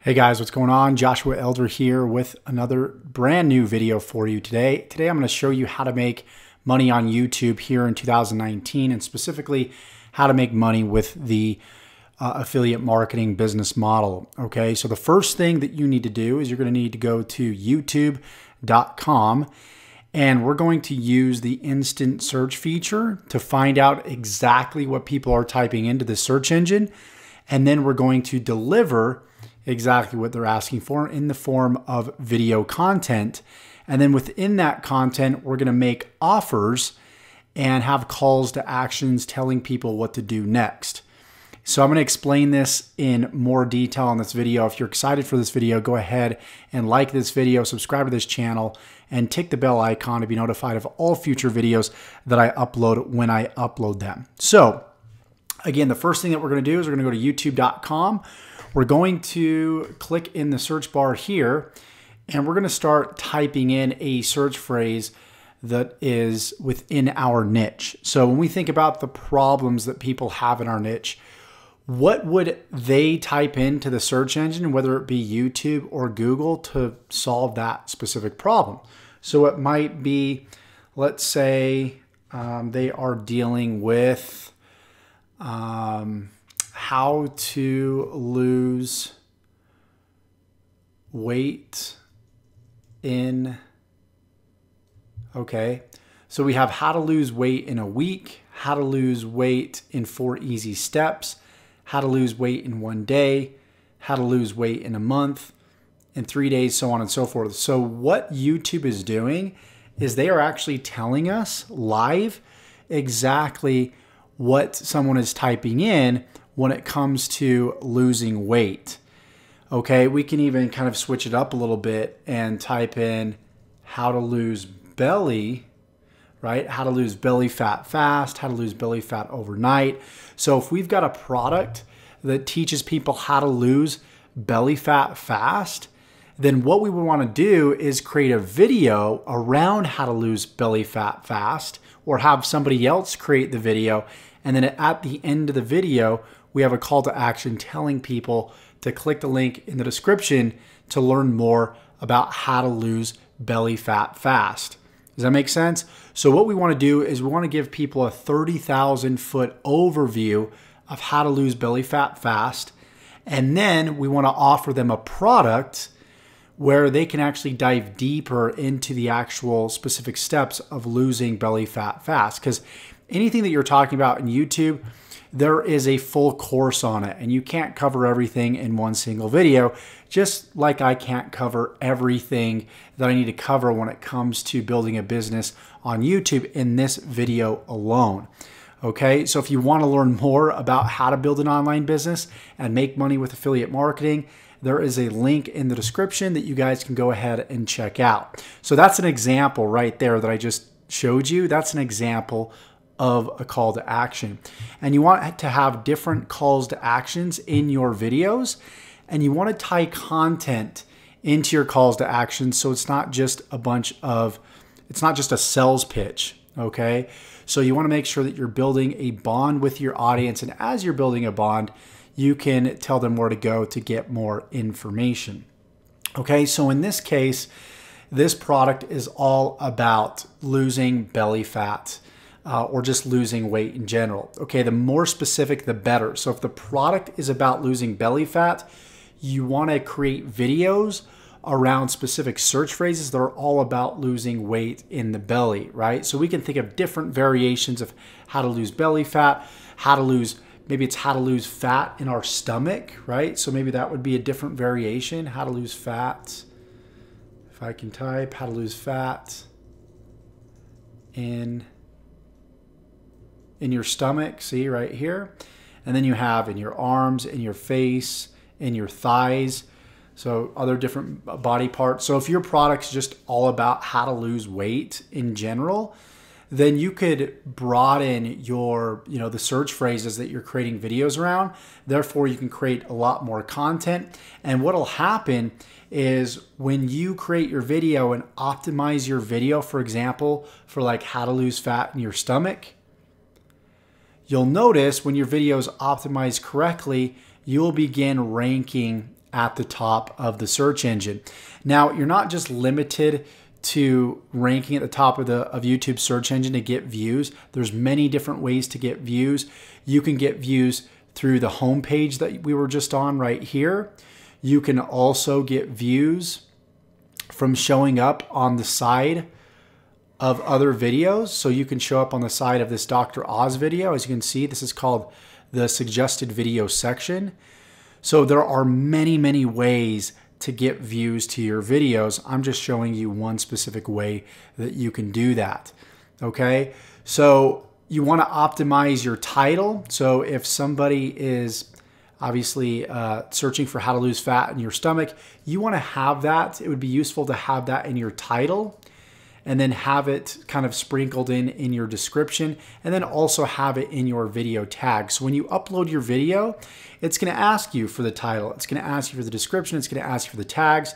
Hey guys, what's going on? Joshua Elder here with another brand new video for you today. Today I'm going to show you how to make money on YouTube here in 2019 and specifically how to make money with the affiliate marketing business model. Okay, so the first thing that you need to do is you're going to need to go to youtube.com and we're going to use the instant search feature to find out exactly what people are typing into the search engine, and then we're going to deliver exactly what they're asking for in the form of video content. And then within that content, we're going to make offers and have calls to actions telling people what to do next. So I'm going to explain this in more detail in this video. If you're excited for this video, go ahead and like this video, subscribe to this channel, and tick the bell icon to be notified of all future videos that I upload when I upload them. So again, the first thing that we're going to do is we're going to go to youtube.com. We're going to click in the search bar here, and we're going to start typing in a search phrase that is within our niche. So when we think about the problems that people have in our niche, what would they type into the search engine, whether it be YouTube or Google, to solve that specific problem? So it might be, let's say they are dealing with how to lose weight in, okay. So we have how to lose weight in a week, how to lose weight in 4 easy steps, how to lose weight in 1 day, how to lose weight in a month, in 3 days, so on and so forth. So what YouTube is doing is they are actually telling us live exactly what someone is typing in when it comes to losing weight. Okay, we can even kind of switch it up a little bit and type in how to lose belly, right? How to lose belly fat fast, how to lose belly fat overnight. So if we've got a product that teaches people how to lose belly fat fast, then what we would want to do is create a video around how to lose belly fat fast, or have somebody else create the video. And then at the end of the video, we have a call to action telling people to click the link in the description to learn more about how to lose belly fat fast. Does that make sense? So what we want to do is we want to give people a 30,000 foot overview of how to lose belly fat fast. And then we want to offer them a product where they can actually dive deeper into the actual specific steps of losing belly fat fast. Because anything that you're talking about in YouTube, there is a full course on it, and you can't cover everything in one single video, just like I can't cover everything that I need to cover when it comes to building a business on YouTube in this video alone. Okay, so if you want to learn more about how to build an online business and make money with affiliate marketing, there is a link in the description that you guys can go ahead and check out. So that's an example right there that I just showed you. That's an example of a call to action. And you want to have different calls to actions in your videos, and you want to tie content into your calls to action so it's not just it's not just a sales pitch, okay? So you want to make sure that you're building a bond with your audience, and as you're building a bond, you can tell them where to go to get more information. Okay, so in this case, this product is all about losing belly fat. Or just losing weight in general. Okay, the more specific, the better. So if the product is about losing belly fat, you want to create videos around specific search phrases that are all about losing weight in the belly, right? So we can think of different variations of how to lose belly fat, maybe it's how to lose fat in our stomach, right? So maybe that would be a different variation, how to lose fat. If I can type how to lose fat in your stomach, see right here. And then you have in your arms, in your face, in your thighs, so other different body parts. So if your product's just all about how to lose weight in general, then you could broaden your, the search phrases that you're creating videos around. Therefore, you can create a lot more content. And what'll happen is when you create your video and optimize your video, for example, for like how to lose fat in your stomach, you'll notice when your video is optimized correctly, you'll begin ranking at the top of the search engine. Now, you're not just limited to ranking at the top of YouTube search engine to get views. There's many different ways to get views. You can get views through the home page that we were just on right here. You can also get views from showing up on the side of other videos. So you can show up on the side of this Dr. Oz video. As you can see, this is called the suggested video section. So there are many, many ways to get views to your videos. I'm just showing you one specific way that you can do that. Okay, so you want to optimize your title. So if somebody is obviously searching for how to lose fat in your stomach, you want to have that. It would be useful to have that in your title, and then have it kind of sprinkled in your description, and then also have it in your video tag. So when you upload your video, it's going to ask you for the title, it's going to ask you for the description, it's going to ask you for the tags.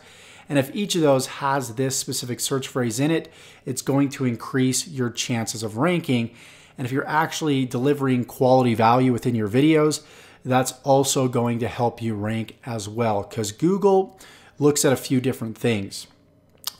And if each of those has this specific search phrase in it, it's going to increase your chances of ranking. And if you're actually delivering quality value within your videos, that's also going to help you rank as well, because Google looks at a few different things.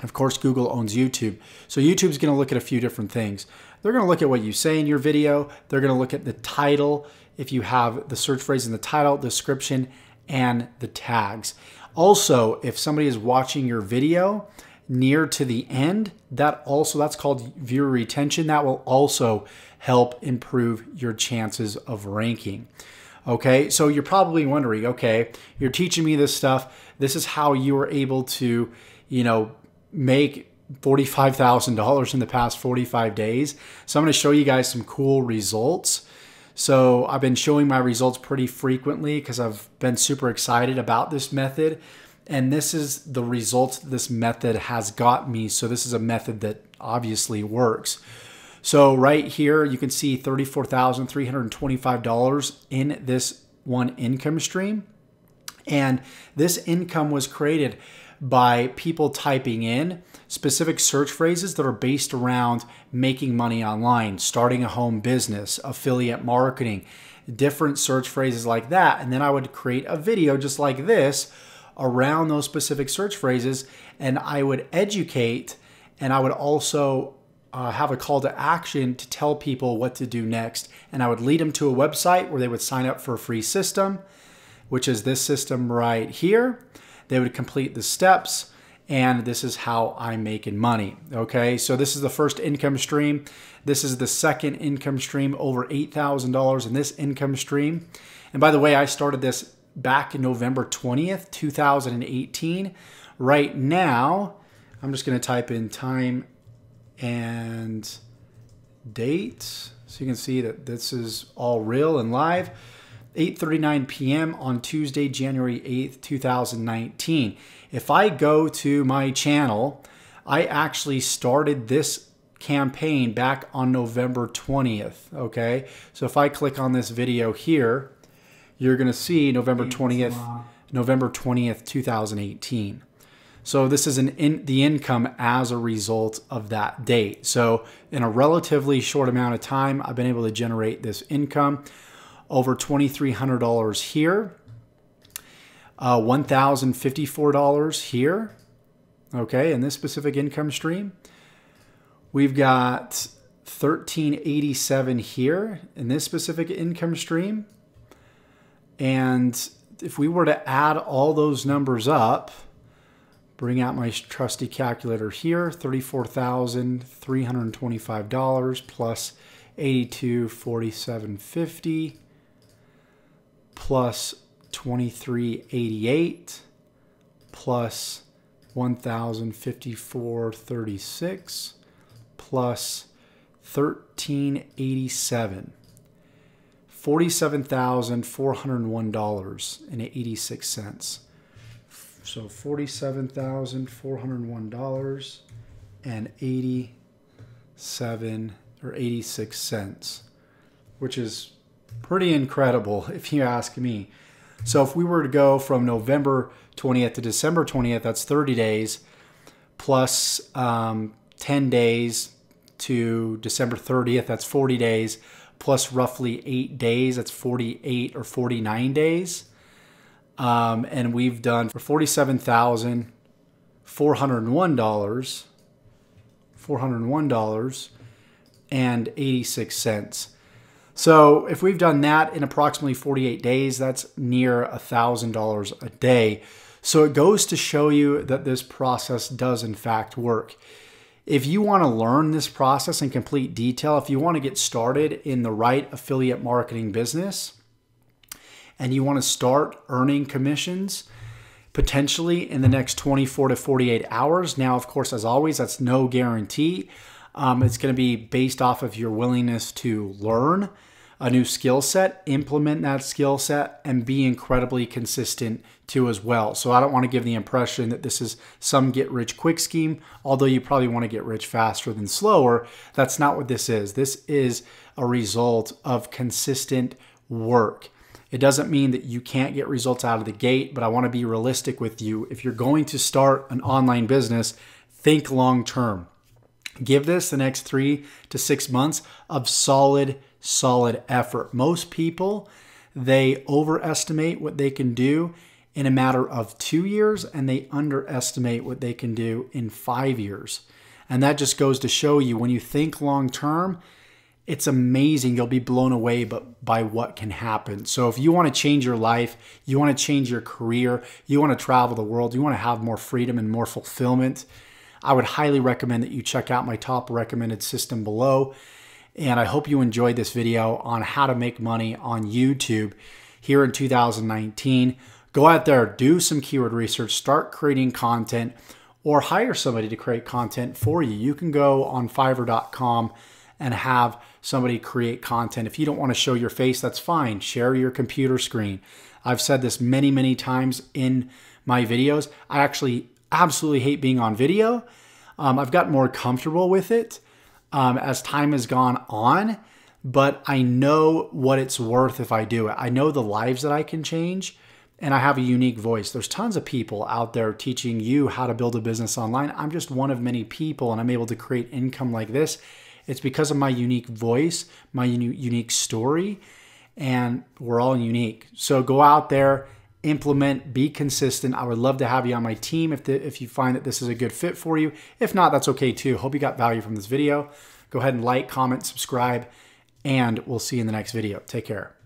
Of course, Google owns YouTube. So YouTube's going to look at a few different things. They're going to look at what you say in your video. They're going to look at the title, if you have the search phrase in the title, description, and the tags. Also, if somebody is watching your video near to the end, that's called viewer retention. That will also help improve your chances of ranking. Okay, so you're probably wondering, okay, you're teaching me this stuff. This is how you were able to, make $45,000 in the past 45 days. So I'm going to show you guys some cool results. So I've been showing my results pretty frequently because I've been super excited about this method. And this is the results this method has got me. So this is a method that obviously works. So right here, you can see $34,325 in this one income stream. And this income was created by people typing in specific search phrases that are based around making money online, starting a home business, affiliate marketing, different search phrases like that. And then I would create a video just like this around those specific search phrases, and I would educate, and I would also have a call to action to tell people what to do next. And I would lead them to a website where they would sign up for a free system, which is this system right here. They would complete the steps, and this is how I'm making money. Okay, so this is the first income stream. This is the second income stream, over $8,000 in this income stream. And by the way, I started this back in November 20th, 2018. Right now, I'm just going to type in time and date so you can see that this is all real and live. 8:39 p.m. on Tuesday, January 8th, 2019. If I go to my channel, I actually started this campaign back on November 20th, okay? So if I click on this video here, you're gonna see November 20th, 2018. So this is the income as a result of that date. So in a relatively short amount of time, I've been able to generate this income. Over $2,300 here, $1,054 here, okay, in this specific income stream. We've got $1,387 here in this specific income stream. And if we were to add all those numbers up, bring out my trusty calculator here, $34,325 plus $82,4750 plus $23.88 plus $1,054.36 plus $1,387. $47,401.86. So $47,401.86, which is pretty incredible if you ask me. So if we were to go from November 20th to December 20th, that's 30 days, plus 10 days to December 30th, that's 40 days, plus roughly 8 days, that's 48 or 49 days. And we've done for $47,401.86. So if we've done that in approximately 48 days, that's near $1,000 a day. So it goes to show you that this process does in fact work. If you want to learn this process in complete detail, if you want to get started in the right affiliate marketing business, and you want to start earning commissions potentially in the next 24 to 48 hours. Now, of course, as always, that's no guarantee. It's going to be based off of your willingness to learn a new skill set, implement that skill set, and be incredibly consistent too as well. So I don't want to give the impression that this is some get-rich-quick scheme, although you probably want to get rich faster than slower. That's not what this is. This is a result of consistent work. It doesn't mean that you can't get results out of the gate, but I want to be realistic with you. If you're going to start an online business, think long term. Give this the next 3 to 6 months of solid effort. Most people, they overestimate what they can do in a matter of 2 years, and they underestimate what they can do in 5 years. And that just goes to show you, when you think long term, it's amazing. You'll be blown away by what can happen. So if you want to change your life, you want to change your career, you want to travel the world, you want to have more freedom and more fulfillment, I would highly recommend that you check out my top recommended system below. And I hope you enjoyed this video on how to make money on YouTube here in 2019. Go out there, do some keyword research, start creating content, or hire somebody to create content for you. You can go on Fiverr.com and have somebody create content. If you don't want to show your face, that's fine. Share your computer screen. I've said this many, many times in my videos. I actually absolutely hate being on video. I've gotten more comfortable with it as time has gone on, but I know what it's worth if I do it. I know the lives that I can change, and I have a unique voice. There's tons of people out there teaching you how to build a business online. I'm just one of many people, and I'm able to create income like this. It's because of my unique voice, my unique story, and we're all unique. So go out there, implement, be consistent. I would love to have you on my team if you find that this is a good fit for you. If not, that's okay too. Hope you got value from this video. Go ahead and like, comment, subscribe, and we'll see you in the next video. Take care.